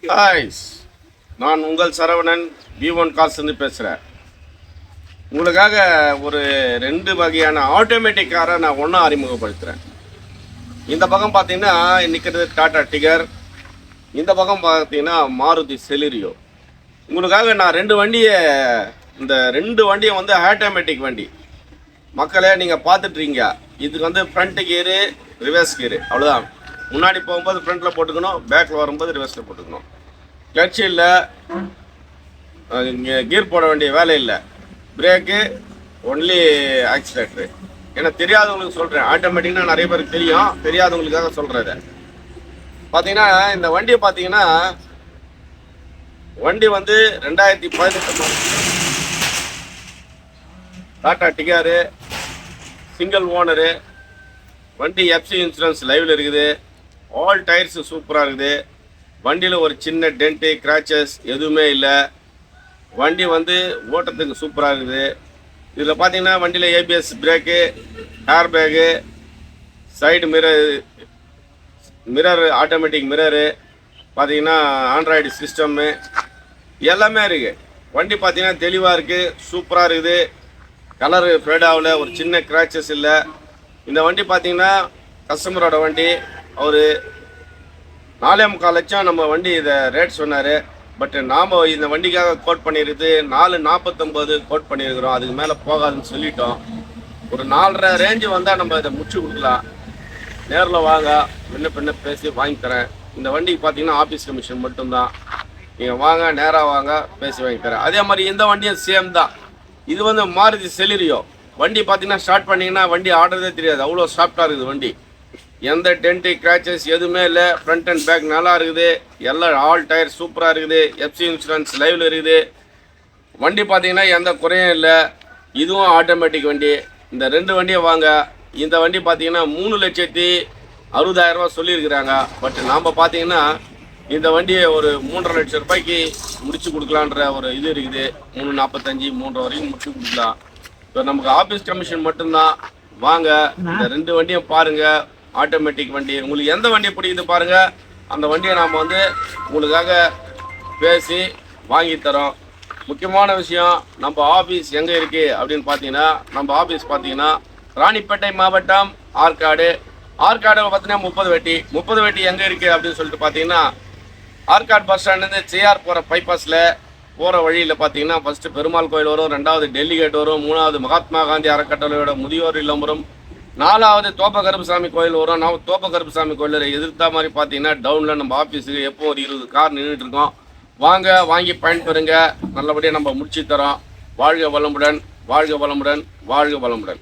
Hi, நான் உங்கள் Saravanan V1 கார்ஸ்லேருந்து பேசுகிறேன். உங்களுக்காக ஒரு 2 வகையான ஆட்டோமேட்டிக் காரை நான் ஒன்றா அறிமுகப்படுத்துகிறேன். இந்த பக்கம் பார்த்தீங்கன்னா நிற்கிறது டாடா டிகர், இந்த பக்கம் பார்த்தீங்கன்னா மாருதி செலிரியோ. உங்களுக்காக நான் 2 வண்டியை இந்த 2 வண்டியை வந்து ஆட்டோமேட்டிக் வண்டி மக்களே நீங்கள் பார்த்துட்ருக்கீங்க. இதுக்கு வந்து ஃப்ரண்ட் கியரு ரிவர்ஸ் கியரு, அவ்வளோதான். முன்னாடி போகும்போது ஃப்ரண்ட்டில் போட்டுக்கணும், பேக்கில் வரும்போது ரிவர்ஸில் போட்டுக்கணும். கிளட்ச் இல்லை, கியர் போட வேண்டிய வேலை இல்லை, பிரேக்கு ஒன்லி ஆக்சிலேட்டரு. ஏன்னா தெரியாதவங்களுக்கு சொல்கிறேன், ஆட்டோமேட்டிக்னா நிறைய பேருக்கு தெரியும், தெரியாதவங்களுக்காக சொல்கிறத. பார்த்தீங்கன்னா இந்த வண்டியை பார்த்தீங்கன்னா வண்டி வந்து 2018 டாடா டிகாரு, சிங்கிள் ஓனரு வண்டி. எஃப்சி இன்சூரன்ஸ் லைவில் இருக்குது. ஆல் டயர்ஸு சூப்பராக இருக்குது. வண்டியில் ஒரு சின்ன டென்ட்டு கிராச்சஸ் எதுவுமே இல்லை. வண்டி வந்து ஓட்டத்துக்கு சூப்பராக இருக்குது. இதில் பார்த்தீங்கன்னா வண்டியில் ABS brake, air bag, side mirror automatic mirror, பார்த்தீங்கன்னா ஆண்ட்ராய்டு சிஸ்டம்மு எல்லாமே இருக்குது. வண்டி பார்த்தீங்கன்னா தெளிவாக இருக்குது, சூப்பராக இருக்குது. கலரு ஃபேடாவில் ஒரு சின்ன கிராச்சஸ் இல்லை. இந்த வண்டி பார்த்தீங்கன்னா கஸ்டமரோட வண்டி. அவர் 4.25 லட்சம் நம்ம வண்டி இதை ரேட் சொன்னார். பட் நாம் இந்த வண்டிக்காக கோட் பண்ணியிருக்குது 4.49 கோட் பண்ணியிருக்கிறோம். அதுக்கு மேலே போகாதுன்னு சொல்லிட்டோம். ஒரு 4.5 ரேஞ்சு வந்தால் நம்ம இதை முடிச்சு கொடுக்கலாம். நேரில் வாங்க, பின்ன பேசி வாங்கி தரேன். இந்த வண்டிக்கு பார்த்தீங்கன்னா ஆஃபீஸ் கமிஷன் மட்டும்தான். நீங்கள் வாங்க, நேராக வாங்க, பேசி வாங்கி தரேன். அதே மாதிரி இந்த வண்டியும் சேம் தான். இது வந்து மாருதி செலிரியோ வண்டி. பார்த்தீங்கன்னா ஸ்டார்ட் பண்ணிங்கன்னா வண்டி ஆடுறதே தெரியாது, அவ்வளோ சாஃப்டாக இருக்குது வண்டி. எந்த டென்ட்டு கிராச்சஸ் எதுவுமே இல்லை. ஃப்ரண்ட் அண்ட் பேக் நல்லா இருக்குது. எல்லாம் ஆல் டயர் சூப்பராக இருக்குது. எஃப்சி இன்சூரன்ஸ் லைவில் இருக்குது. வண்டி பார்த்தீங்கன்னா எந்த குறையும் இல்லை. இதுவும் ஆட்டோமேட்டிக் வண்டி. இந்த 2 வண்டியை வாங்க. இந்த வண்டி பார்த்தீங்கன்னா 3,60,000 சொல்லியிருக்கிறாங்க. பட் நாம் பார்த்தீங்கன்னா இந்த வண்டியை ஒரு 3.5 லட்சம் ரூபாய்க்கு முடிச்சு கொடுக்கலான்ற ஒரு இது இருக்குது. 3.45 3 வரைக்கும் முடிச்சு கொடுக்கலாம். இப்போ நமக்கு ஆஃபீஸ் கமிஷன் மட்டும்தான். வாங்க, இந்த 2 வண்டியும் பாருங்கள். ஆட்டோமேட்டிக் வண்டி உங்களுக்கு எந்த வண்டியை பிடிக்குது பாருங்கள். அந்த வண்டியை நாம் வந்து உங்களுக்காக பேசி வாங்கி தரோம். முக்கியமான விஷயம், நம்ம ஆஃபீஸ் எங்கே இருக்குது அப்படின்னு பார்த்தீங்கன்னா, நம்ம ஆஃபீஸ் பார்த்தீங்கன்னா ராணிப்பேட்டை மாவட்டம் ஆற்காடு. ஆற்காடு பார்த்தீங்கன்னா 30 வெட்டி எங்கே இருக்குது அப்படின்னு சொல்லிட்டு பார்த்தீங்கன்னா, ஆற்காடு பஸ் ஸ்டாண்ட்லேருந்து சிஆர் போகிற பைபாஸில் போகிற வழியில் பார்த்தீங்கன்னா ஃபஸ்ட்டு பெருமாள் கோயில் வரும், 2வது டெல்லி கேட் வரும், 3வது மகாத்மா காந்தி அறக்கட்டளையோட முதியோர் இல்லம் வரும், 4வது தோப்ப கருப்புசாமி கோயில் வரும். தோப்ப கருப்புசாமி கோயிலில் எதிர்த்தா மாதிரி பார்த்தீங்கன்னா டவுனில் நம்ம ஆஃபீஸுக்கு எப்போ ஒரு 20 கார் நின்றுட்டு இருக்கோம். வாங்க, வாங்கி பயன்பெறுங்க. நல்லபடியாக நம்ம முடிச்சு தரோம். வாழ்க வளமுடன், வாழ்க வளமுடன், வாழ்க வளமுடன்.